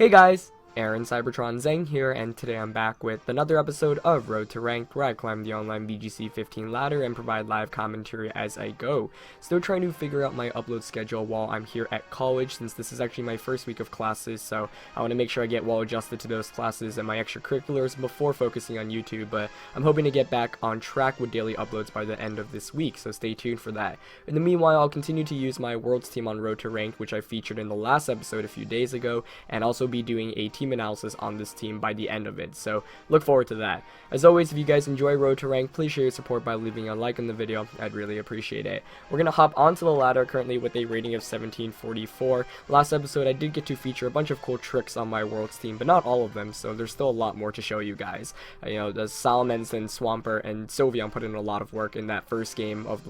Hey guys, Aaron Cybertron Zeng here, and today I'm back with another episode of Road to Ranked, where I climb the online VGC 15 ladder and provide live commentary as I go. Still trying to figure out my upload schedule while I'm here at college, since this is actually my first week of classes, so I want to make sure I get well adjusted to those classes and my extracurriculars before focusing on YouTube, but I'm hoping to get back on track with daily uploads by the end of this week, so stay tuned for that. In the meanwhile, I'll continue to use my Worlds team on Road to Ranked, which I featured in the last episode a few days ago, and also be doing a team analysis on this team by the end of it, so look forward to that. As always, if you guys enjoy Road to Rank, please show your support by leaving a like on the video. I'd really appreciate it. We're gonna hop onto the ladder currently with a rating of 1744. Last episode I did get to feature a bunch of cool tricks on my Worlds team, but not all of them, so there's still a lot more to show you guys. The Salamence and Swampert and Sylveon put in a lot of work in that first game of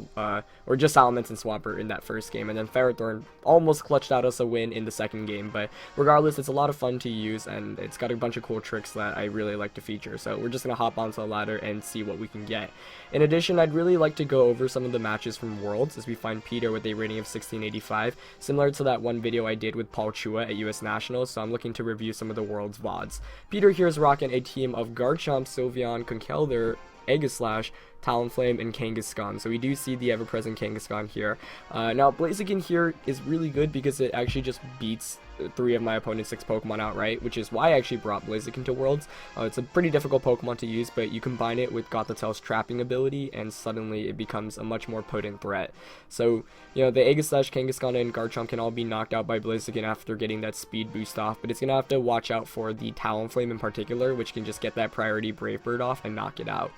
or just Salamence and Swampert in that first game, and then Ferrothorn almost clutched out us a win in the second game, but regardless, it's a lot of fun to use, and it's got a bunch of cool tricks that I really like to feature, so we're just gonna hop onto the ladder and see what we can get. In addition, I'd really like to go over some of the matches from Worlds, as we find Peter with a rating of 1685, similar to that one video I did with Paul Chua at US Nationals, so I'm looking to review some of the Worlds VODs. Peter here is rocking a team of Garchomp, Sylveon, Conkeldurr, Aegislash, Talonflame, and Kangaskhan. So we do see the ever-present Kangaskhan here. Now, Blaziken here is really good because it actually just beats 3 of my opponent's 6 Pokemon outright, which is why I actually brought Blaziken to Worlds. It's a pretty difficult Pokemon to use, but you combine it with Gothitel's trapping ability, and suddenly it becomes a much more potent threat. So, the Aegislash, Kangaskhan, and Garchomp can all be knocked out by Blaziken after getting that speed boost off, but it's going to have to watch out for the Talonflame in particular, which can just get that priority Brave Bird off and knock it out.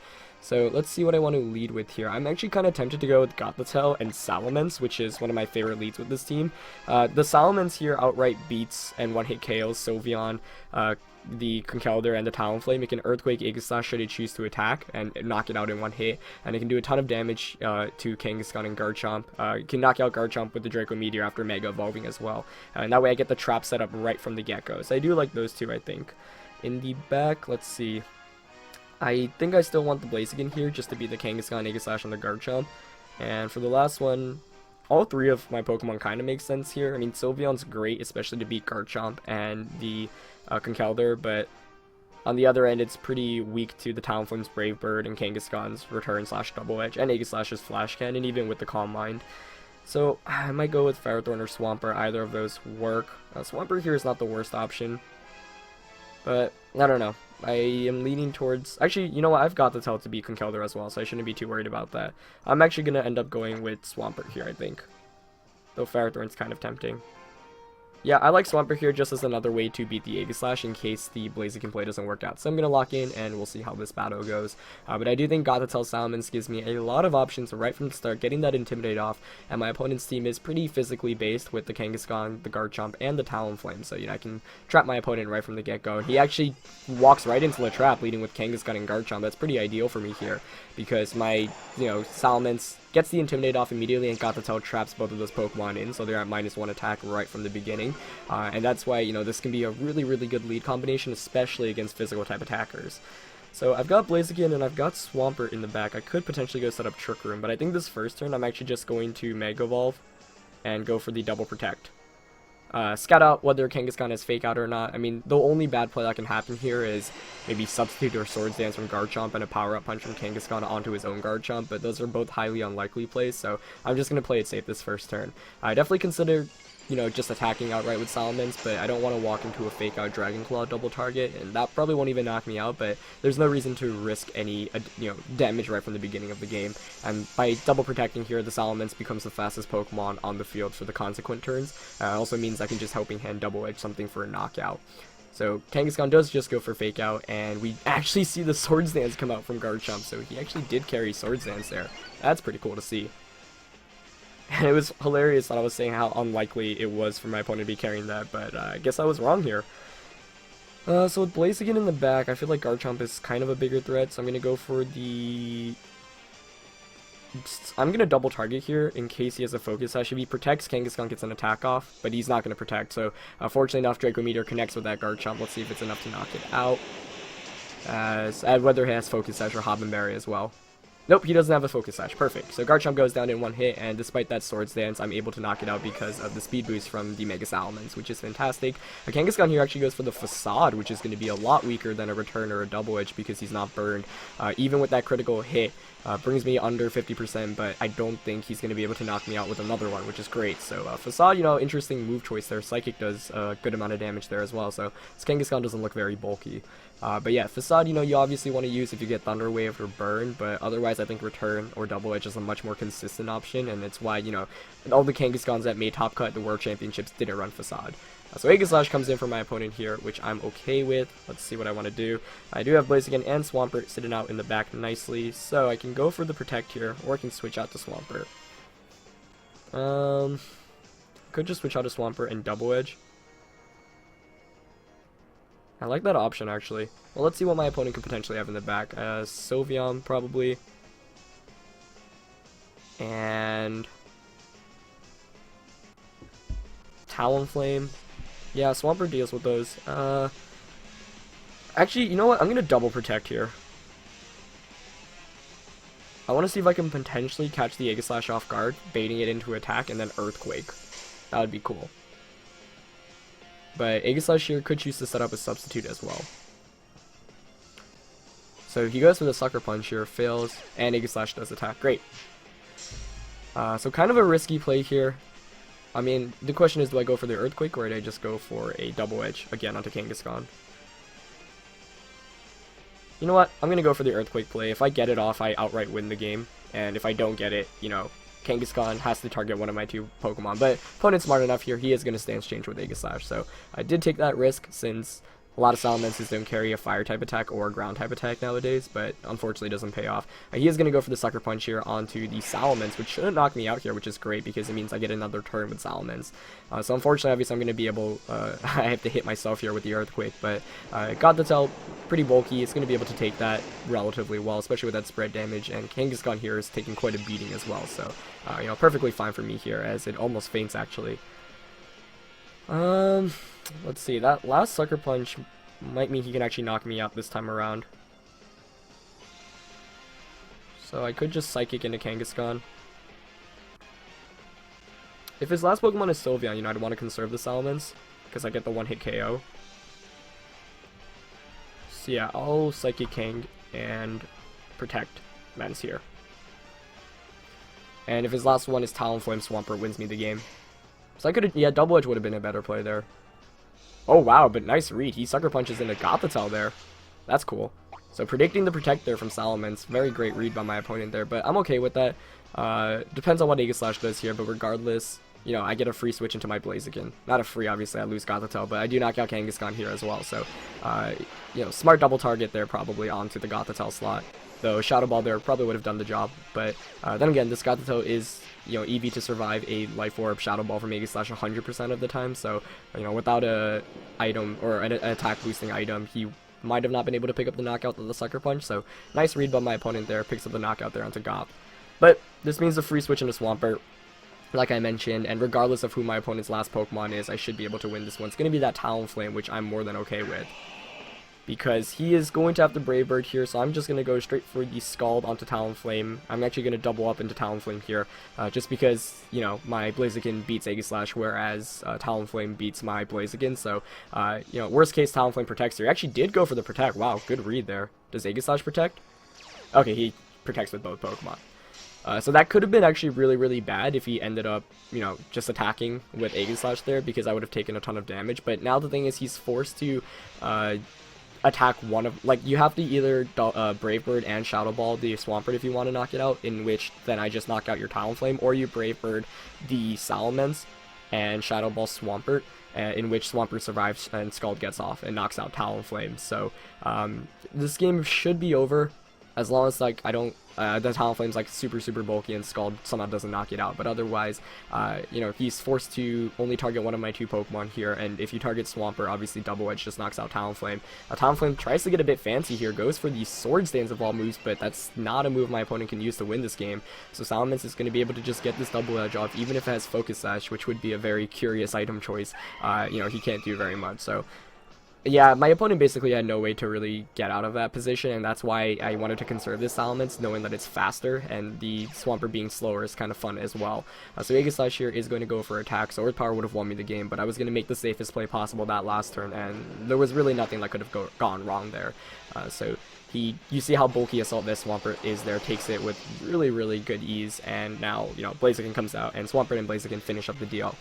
So let's see what I want to lead with here. I'm actually kind of tempted to go with Gothitelle and Salamence, which is one of my favorite leads with this team. The Salamence here outright beats and one-hit KOs Sylveon, the Conkeldurr, and the Talonflame. It can Earthquake Aegislash should it choose to attack and knock it out in one hit, and it can do a ton of damage to Kangaskhan and Garchomp. It can knock out Garchomp with the Draco Meteor after Mega Evolving as well, and that way I get the trap set up right from the get-go. So I do like those two, I think. In the back, let's see. I think I still want the Blaziken here just to be the Kangaskhan, Aegislash, and the Garchomp. And for the last one, all 3 of my Pokemon kind of make sense here. I mean, Sylveon's great, especially to beat Garchomp and the Conkeldurr, but on the other end, it's pretty weak to the Talonflame's Brave Bird and Kangaskhan's Return/Double Edge, and Aegislash's Flash Cannon, even with the Calm Mind. So I might go with Ferrothorn or Swampert. Either of those work. Swampert here is not the worst option, but I don't know. I am leaning towards... Actually, you know what? I've got the tell to beat Conkeldurr as well, so I shouldn't be too worried about that. I'm actually going to end up going with Swampert here, I think. Though Ferrothorn's kind of tempting. Yeah, I like Swampert here just as another way to beat the Aegislash in case the Blaziken play doesn't work out. So I'm going to lock in and we'll see how this battle goes. But I do think Gothitelle Salamence gives me a lot of options right from the start, getting that Intimidate off. And my opponent's team is pretty physically based with the Kangaskhan, the Garchomp, and the Talonflame. So, I can trap my opponent right from the get-go. He actually walks right into the trap, leading with Kangaskhan and Garchomp. That's pretty ideal for me here because my, Salamence gets the Intimidate off immediately, and Gothitelle traps both of those Pokemon in, so they're at -1 attack right from the beginning. And that's why, this can be a really, really good lead combination, especially against physical type attackers. So I've got Blaziken and I've got Swampert in the back. I could potentially go set up Trick Room, but I think this first turn I'm actually just going to Mega Evolve and go for the Double Protect. Scout out whether Kangaskhan has Fake Out or not. I mean, the only bad play that can happen here is maybe Substitute or Swords Dance from Garchomp and a Power Up Punch from Kangaskhan onto his own Garchomp, but those are both highly unlikely plays, so I'm just going to play it safe this first turn. I definitely consider, just attacking outright with Salamence, but I don't want to walk into a Fake Out Dragon Claw double target, and that probably won't even knock me out, but there's no reason to risk any, damage right from the beginning of the game. And by double protecting here, the Salamence becomes the fastest Pokemon on the field for the consequent turns. It also means I can just Helping Hand Double Edge something for a knockout. So Kangaskhan does just go for Fake Out, and we actually see the Swords Dance come out from Garchomp, so he actually did carry Swords Dance there. That's pretty cool to see. And it was hilarious that I was saying how unlikely it was for my opponent to be carrying that, but I guess I was wrong here. So with Blaziken in the back, I feel like Garchomp is kind of a bigger threat, so I'm going to go for the... I'm going to double target here in case he has a Focus Sash. If he protects, Kangaskhan gets an attack off, but he's not going to protect, so fortunately enough, Draco Meteor connects with that Garchomp. Let's see if it's enough to knock it out. Whether he has Focus Sash or Hobben Berry as well. Nope, he doesn't have a Focus Sash. Perfect. So Garchomp goes down in one hit, and despite that Swords Dance, I'm able to knock it out because of the speed boost from the Mega Salamence, which is fantastic. A Kangaskhan here actually goes for the Facade, which is going to be a lot weaker than a Return or a Double Edge because he's not burned. Even with that critical hit, brings me under 50%, but I don't think he's going to be able to knock me out with another one, which is great. So Facade, you know, interesting move choice there. Psychic does a good amount of damage there as well, so this Kangaskhan doesn't look very bulky. But yeah, Facade, you know, you obviously want to use if you get Thunder Wave or Burn, but otherwise I think Return or Double Edge is a much more consistent option, and it's why, you know, all the Kangaskhan's that made Top Cut at the World Championships didn't run Facade. So Aegislash comes in for my opponent here, which I'm okay with. Let's see what I want to do. I do have Blaziken and Swampert sitting out in the back nicely, so I can go for the Protect here, or I can switch out to Swampert. Could just switch out to Swampert and Double Edge. I like that option, actually. Well, let's see what my opponent could potentially have in the back. Sylveon, probably. And Talonflame. Yeah, Swampert deals with those. Actually, you know what? I'm going to double Protect here. I want to see if I can potentially catch the Aegislash off guard, baiting it into attack, and then Earthquake. That would be cool. But Aegislash here could choose to set up a substitute as well. So he goes for the Sucker Punch here, fails, and Aegislash does attack. Great. So kind of a risky play here. I mean, the question is, do I go for the Earthquake, or do I just go for a Double Edge, again, onto Kangaskhan? You know what? I'm going to go for the Earthquake play. If I get it off, I outright win the game. And if I don't get it, you know, Kangaskhan has to target one of my two Pokemon. But opponent's smart enough here, he is going to stance change with Aegislash. So I did take that risk, since a lot of Salamences don't carry a Fire-type attack or a Ground-type attack nowadays, but unfortunately doesn't pay off. He is going to go for the Sucker Punch here onto the Salamence, which shouldn't knock me out here, which is great, because it means I get another turn with Salamence. So unfortunately, obviously, I'm going to be able, I have to hit myself here with the Earthquake, but Gothitelle, pretty bulky, it's going to be able to take that relatively well, especially with that spread damage, and Kangaskhan here is taking quite a beating as well, so, you know, perfectly fine for me here, as it almost faints, actually. Let's see, that last Sucker Punch might mean he can actually knock me out this time around. So I could just Psychic into Kangaskhan. If his last Pokemon is Sylveon, you know, I'd want to conserve the Salamence, because I get the one-hit KO. So yeah, I'll Psychic Kang and Protect Mens here. And if his last one is Talonflame, Swampert wins me the game. So I could, yeah, Double Edge would have been a better play there. Oh wow, but nice read. He Sucker Punches into Gothitelle there. That's cool. So predicting the Protect there from Salamence, very great read by my opponent there, but I'm okay with that. Depends on what Aegislash does here, but regardless, you know, I get a free switch into my Blaziken. Not a free, obviously, I lose Gothitelle, but I do knock out Kangaskhan here as well, so, you know, smart double target there probably onto the Gothitelle slot. Though Shadow Ball there probably would have done the job, but then again, this Gothitelle is, you know, EV to survive a Life Orb Shadow Ball from Aegislash 100% of the time, so, you know, without a item, or an attack boosting item, he might have not been able to pick up the knockout of the Sucker Punch, so nice read by my opponent there, picks up the knockout there onto Goth. But this means a free switch into Swampert, like I mentioned, and regardless of who my opponent's last Pokemon is, I should be able to win this one. It's going to be that Talonflame, which I'm more than okay with, because he is going to have the Brave Bird here, so I'm just going to go straight for the Scald onto Talonflame. I'm actually going to double up into Talonflame here, just because, you know, my Blaziken beats Aegislash, whereas Talonflame beats my Blaziken, so, you know, worst case, Talonflame protects here. He actually did go for the Protect. Wow, good read there. Does Aegislash protect? Okay, he protects with both Pokemon. So that could have been actually really, really bad if he ended up, you know, just attacking with Aegislash there, because I would have taken a ton of damage. But now the thing is, he's forced to attack one of, like, you have to either Brave Bird and Shadow Ball the Swampert if you want to knock it out, in which then I just knock out your Talonflame, or you Brave Bird the Salamence and Shadow Ball Swampert, in which Swampert survives and Scald gets off and knocks out Talonflame. So this game should be over, as long as, like, I don't, the Talonflame's, like, super, super bulky and Scald somehow doesn't knock it out. But otherwise, you know, he's forced to only target one of my two Pokemon here, and if you target Swampert, obviously Double Edge just knocks out Talonflame. Talonflame tries to get a bit fancy here, goes for the Swords Dance of all moves, but that's not a move my opponent can use to win this game. So Salamence is going to be able to just get this Double Edge off, even if it has Focus Sash, which would be a very curious item choice. You know, he can't do very much, so Yeah, my opponent basically had no way to really get out of that position, and that's why I wanted to conserve this Salamence, knowing that it's faster, and the Swampert being slower is kind of fun as well. So Aegislash here is going to go for attack, so Earth Power would have won me the game, but I was going to make the safest play possible that last turn, and there was really nothing that could have gone wrong there. So you see how bulky Assault Vest Swampert is there, takes it with really good ease, and now, Blaziken comes out, and Swampert and Blaziken finish up the deal.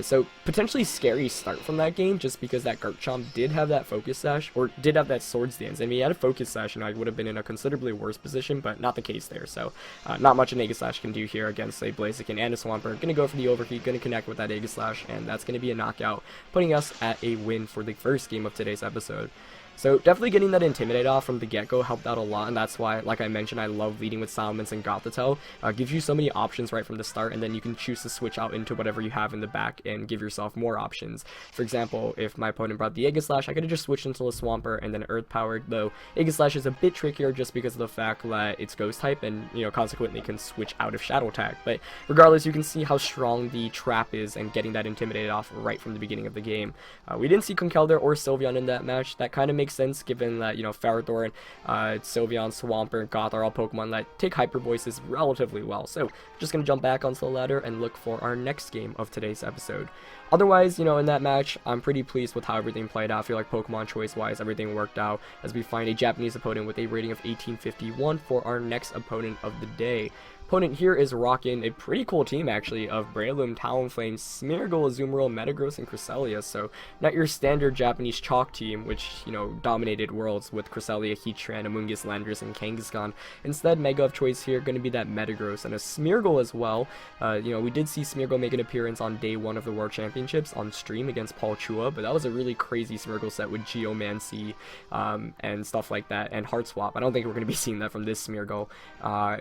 So potentially scary start from that game, just because that Garchomp did have that Focus Sash, or did have that Swords Dance, and if he had a Focus Sash, I would have been in a considerably worse position, but not the case there, so not much an Aegislash can do here against a Blaziken and a Swampert. Gonna go for the Overheat, gonna connect with that Aegislash, and that's gonna be a knockout, putting us at a win for the first game of today's episode. So definitely getting that Intimidate off from the get-go helped out a lot, and that's why, like I mentioned, I love leading with Salamence and Gothitelle. Gives you so many options right from the start, and then you can choose to switch out into whatever you have in the back and give yourself more options. For example, if my opponent brought the Aegislash, I could have just switched into the Swampert and then Earth Powered, though Aegislash is a bit trickier just because of the fact that it's Ghost type and, consequently can switch out of Shadow Attack. But regardless, you can see how strong the trap is and getting that Intimidated off right from the beginning of the game. We didn't see Conkeldurr or Sylveon in that match. That kind of makes sense given that, Ferrothorn, Sylveon, Swampert, Goth are all Pokemon that take Hyper Voices relatively well. So, just going to jump back onto the ladder and look for our next game of today's episode. Otherwise, in that match, I'm pretty pleased with how everything played out. I feel like Pokemon choice-wise, everything worked out as we find a Japanese opponent with a rating of 1851 for our next opponent of the day. Opponent here is rocking a pretty cool team, actually, of Breloom, Talonflame, Smeargle, Azumarill, Metagross, and Cresselia. So, not your standard Japanese chalk team, which, dominated worlds with Cresselia, Heatran, Amoonguss, Landorus, and Kangaskhan. Instead, Mega of choice here, going to be that Metagross, and a Smeargle as well. We did see Smeargle make an appearance on day 1 of the World Championships on stream against Paul Chua, but that was a really crazy Smeargle set with Geomancy, and stuff like that, and Heart Swap. I don't think we're going to be seeing that from this Smeargle.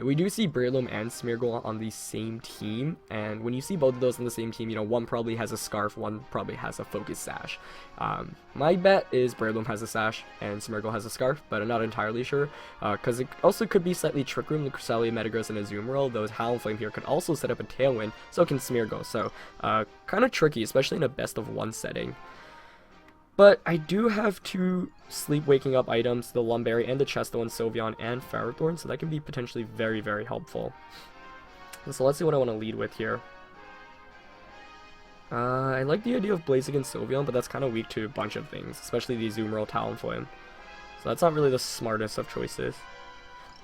We do see Breloom and Smeargle on the same team, and when you see both of those on the same team, one probably has a Scarf, one probably has a Focus Sash. My bet is Breloom has a Sash and Smeargle has a Scarf, but I'm not entirely sure, because it also could be slightly Trick Room, the Cresselia, Metagross, and Azumarill. Those Talonflame here could also set up a Tailwind, so can Smeargle, so kind of tricky, especially in a best of 1 setting. But I do have 2 sleep waking up items, the Lumberry and the Chesto and Sylveon and Ferrothorn, so that can be potentially very helpful. So let's see what I want to lead with here. I like the idea of Blaziken Sylveon, but that's kind of weak to a bunch of things, especially the Azumarill Talonflame. So that's not really the smartest of choices.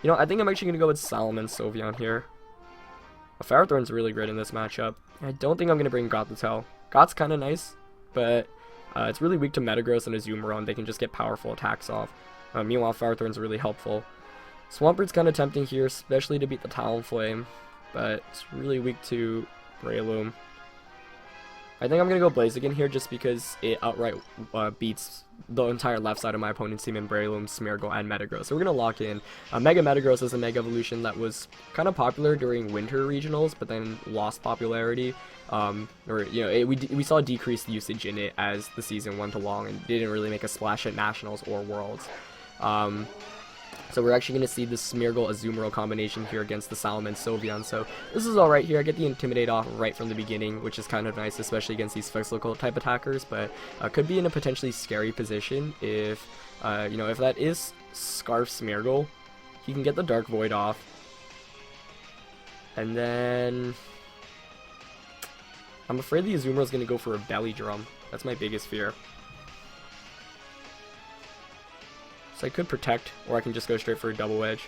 I think I'm actually going to go with Salamence Sylveon here. Ferrothorn's really great in this matchup. I don't think I'm going to bring Gothitelle. Goth's kind of nice, but it's really weak to Metagross and Azumarill, and they can just get powerful attacks off. Meanwhile, Ferrothorn's really helpful. Swampert's kind of tempting here, especially to beat the Talonflame, but it's really weak to Breloom. I think I'm going to go Blaziken here just because it outright beats the entire left side of my opponent's team in Breloom, Smeargle, and Metagross. So we're going to lock in. Mega Metagross is a Mega Evolution that was kind of popular during Winter Regionals, but then lost popularity. We saw decreased usage in it as the season went along and didn't really make a splash at Nationals or Worlds. So we're actually going to see the Smeargle Azumarill combination here against the Salamence Sylveon. So this is alright here. I get the Intimidate off right from the beginning, which is kind of nice, especially against these physical type attackers, but could be in a potentially scary position if, if that is Scarf Smeargle. He can get the Dark Void off. And then I'm afraid the Azumarill is going to go for a Belly Drum. That's my biggest fear. So I could Protect, or I can just go straight for a Double Edge.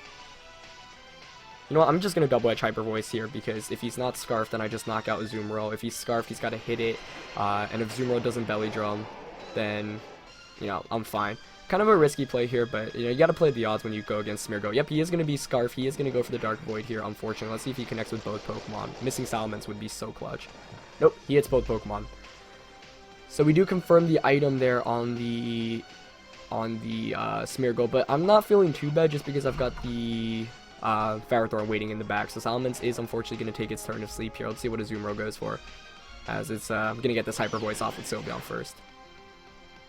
You know what, I'm just going to Double Edge Hyper Voice here, because if he's not Scarfed, then I just knock out Azumarill. If he's Scarfed, he's got to hit it, and if Azumarill doesn't Belly Drum, then, I'm fine. Kind of a risky play here, but, you got to play the odds when you go against Smeargle. Yep, he is going to be Scarf, he is going to go for the Dark Void here, unfortunately. Let's see if he connects with both Pokemon. Missing Salamence would be so clutch. Nope, he hits both Pokemon. So we do confirm the item there on the Smeargle, but I'm not feeling too bad just because I've got the Ferrothorn waiting in the back. So Salamence is unfortunately going to take its turn of sleep here. Let's see what Azumarill goes for, as it's I'm going to get this Hyper Voice off with Sylveon first.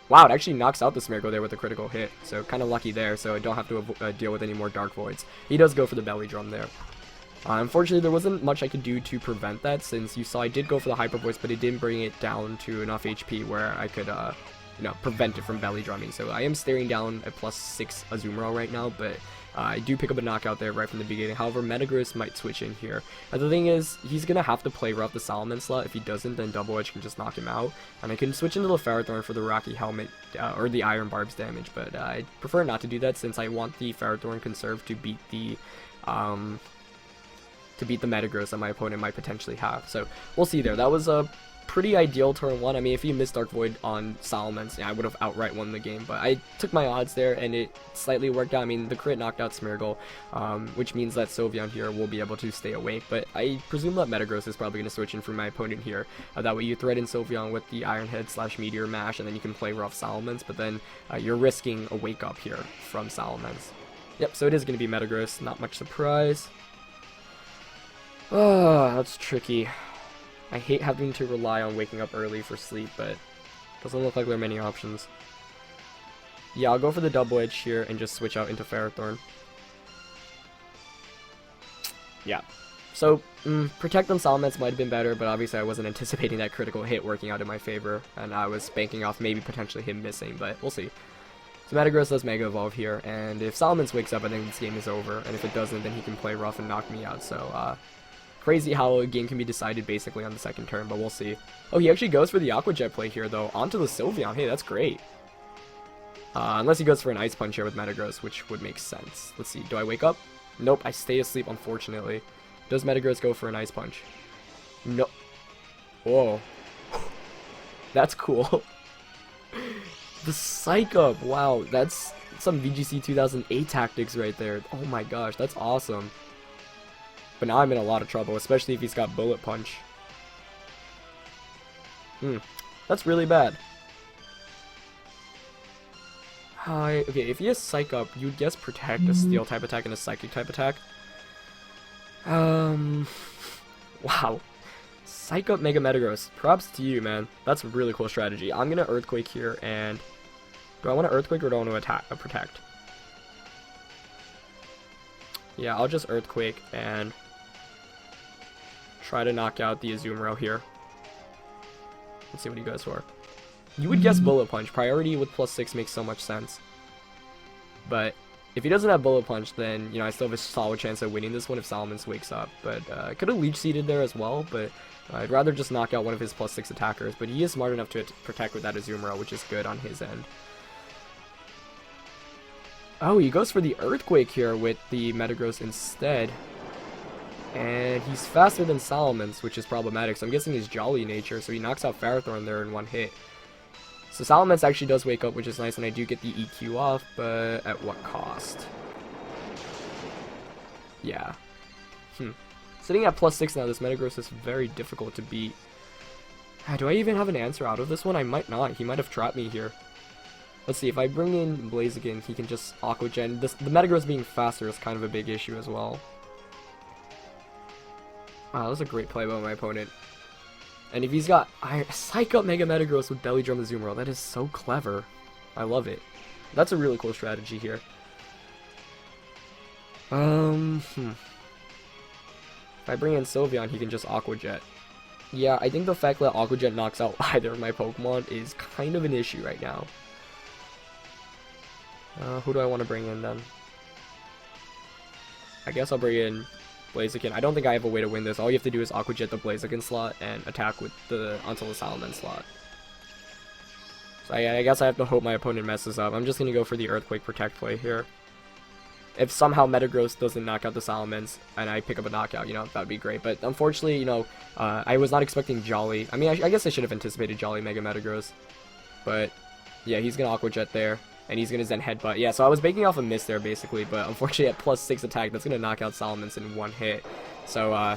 Wow, it actually knocks out the Smeargle there with a critical hit, so kind of lucky there, so I don't have to deal with any more Dark Voids. He does go for the Belly Drum there. Unfortunately, there wasn't much I could do to prevent that, since you saw I did go for the Hyper Voice, but it didn't bring it down to enough HP where I could prevent it from belly drumming. So I am staring down a +6 Azumarill right now, but I do pick up a knockout there right from the beginning. However, Metagross might switch in here. The thing is, he's going to have to play rough the Salmon slot. If he doesn't, then Double Edge can just knock him out. And I can switch into the Ferrothorn for the Rocky Helmet, or the Iron Barb's damage, but I prefer not to do that since I want the Ferrothorn conserved to beat the Metagross that my opponent might potentially have. So we'll see there. That was a pretty ideal turn 1. I mean, if he missed Dark Void on Salamence, I would have outright won the game, but I took my odds there and it slightly worked out. I mean, the crit knocked out Smeargle, which means that Sylveon here will be able to stay awake, but I presume that Metagross is probably going to switch in for my opponent here. That way you threaten Sylveon with the Iron Head / Meteor Mash, and then you can play rough Salamence, but then you're risking a wake up here from Salamence. Yep, so it is going to be Metagross, not much surprise. Oh, that's tricky. I hate having to rely on waking up early for sleep, but doesn't look like there are many options. Yeah, I'll go for the Double Edge here and just switch out into Ferrothorn. Yeah. So, Protect on Salamence might have been better, but obviously I wasn't anticipating that critical hit working out in my favor, and I was banking off maybe potentially him missing, but we'll see. So Metagross does Mega Evolve here, and if Salamence wakes up, I think this game is over, and if it doesn't, then he can play rough and knock me out, so, crazy how a game can be decided basically on the second turn, but we'll see. Oh, he actually goes for the Aqua Jet play here, though, onto the Sylveon. Hey, that's great. Unless he goes for an Ice Punch here with Metagross, which would make sense. Let's see, do I wake up? Nope, I stay asleep, unfortunately. Does Metagross go for an Ice Punch? No. Whoa. That's cool. The Psych Up, wow, that's some VGC 2008 tactics right there. Oh my gosh, that's awesome. But now I'm in a lot of trouble, especially if he's got Bullet Punch. That's really bad. Okay, if he has Psych Up, you'd guess Protect, a Steel type attack, and a Psychic type attack. Wow. Psych Up Mega Metagross. Props to you, man. That's a really cool strategy. I'm gonna Earthquake here, and do I want to Earthquake or do I want to Protect? Yeah, I'll just Earthquake and try to knock out the Azumarill here. Let's see what he goes for. You would guess Bullet Punch. Priority with +6 makes so much sense. But if he doesn't have Bullet Punch, then, I still have a solid chance of winning this one if Salamence wakes up. But I could have Leech Seeded there as well, but I'd rather just knock out one of his +6 attackers. But he is smart enough to protect with that Azumarill, which is good on his end. Oh, he goes for the Earthquake here with the Metagross instead. And he's faster than Salamence, which is problematic. So I'm guessing he's Jolly nature, so he knocks out Ferrothorn there in one hit. So Salamence actually does wake up, which is nice, and I do get the EQ off, but at what cost? Yeah. Sitting at +6 now, this Metagross is very difficult to beat. Do I even have an answer out of this one? I might not. He might have trapped me here. Let's see, if I bring in Blaziken, he can just Aqua Gen. The Metagross being faster is kind of a big issue as well. Wow, that was a great play by my opponent. And if he's got Psych Up Mega Metagross with Belly Drum Azumarill, that is so clever. I love it. That's a really cool strategy here. If I bring in Sylveon, he can just Aqua Jet. Yeah, I think the fact that Aqua Jet knocks out either of my Pokemon is kind of an issue right now. Who do I want to bring in then? I guess I'll bring in Blaziken. I don't think I have a way to win this. All you have to do is Aqua Jet the Blaziken slot and attack with onto the Salamence slot. So I guess I have to hope my opponent messes up. I'm just going to go for the Earthquake Protect play here. If somehow Metagross doesn't knock out the Salamence and I pick up a knockout, that would be great. But unfortunately, I was not expecting Jolly. I mean, I guess I should have anticipated Jolly Mega Metagross. But yeah, he's going to Aqua Jet there. And he's going to Zen Headbutt. Yeah, so I was banking off a miss there, basically. But unfortunately, at +6 attack, that's going to knock out Salamence in one hit. So,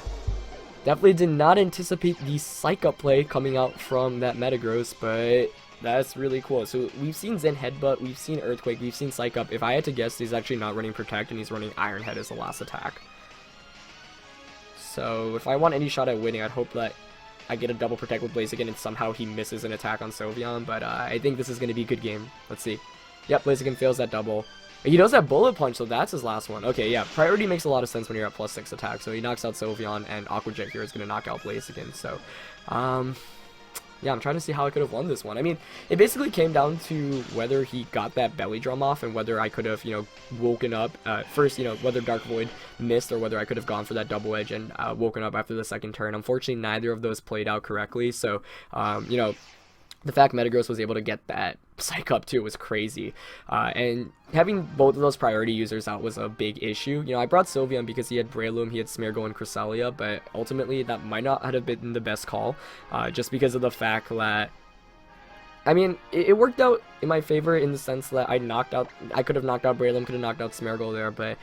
definitely did not anticipate the Psych Up play coming out from that Metagross. But that's really cool. So, we've seen Zen Headbutt, we've seen Earthquake, we've seen Psych Up. If I had to guess, he's actually not running Protect, and he's running Iron Head as the last attack. So, if I want any shot at winning, I'd hope that I get a double Protect with Blaziken and somehow he misses an attack on Sylveon. But I think this is going to be a good game. Let's see. Yep, Blaziken fails that double. He does have Bullet Punch, so that's his last one. Okay, yeah, priority makes a lot of sense when you're at +6 attack. So he knocks out Sylveon, and Aqua Jet here is going to knock out Blaziken. So, yeah, I'm trying to see how I could have won this one. I mean, it basically came down to whether he got that belly drum off and whether I could have, woken up. First, whether Dark Void missed or whether I could have gone for that double edge and woken up after the second turn. Unfortunately, neither of those played out correctly. So, the fact Metagross was able to get that psych up too was crazy. And having both of those priority users out was a big issue. I brought Sylveon because he had Breloom, he had Smeargle and Cresselia, but ultimately that might not have been the best call, just because of the fact that, I mean, it worked out in my favor in the sense that I could have knocked out Breloom, could have knocked out Smeargle there, but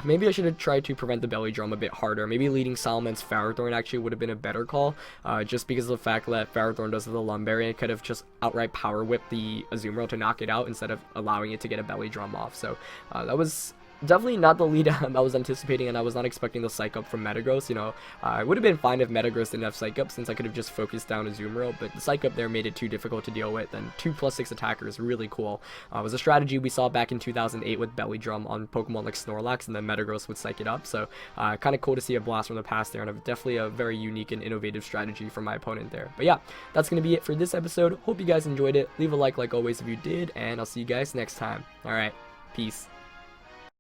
maybe I should have tried to prevent the belly drum a bit harder. Maybe leading Salaman's Ferrothorn actually would have been a better call, just because of the fact that Ferrothorn does the Lumberry and could have just outright power whipped the Azumarill to knock it out instead of allowing it to get a belly drum off. So that was definitely not the lead I was anticipating, and I was not expecting the psych up from Metagross. It would have been fine if Metagross didn't have psych up, since I could have just focused down Azumarill, but the psych up there made it too difficult to deal with, and 2+6 attacker is really cool. It was a strategy we saw back in 2008 with belly drum on Pokemon like Snorlax, and then Metagross would psych it up. So kind of cool to see a blast from the past there, and definitely a very unique and innovative strategy from my opponent there. But yeah, that's going to be it for this episode. Hope you guys enjoyed it. Leave a like always if you did, and I'll see you guys next time. Alright, peace.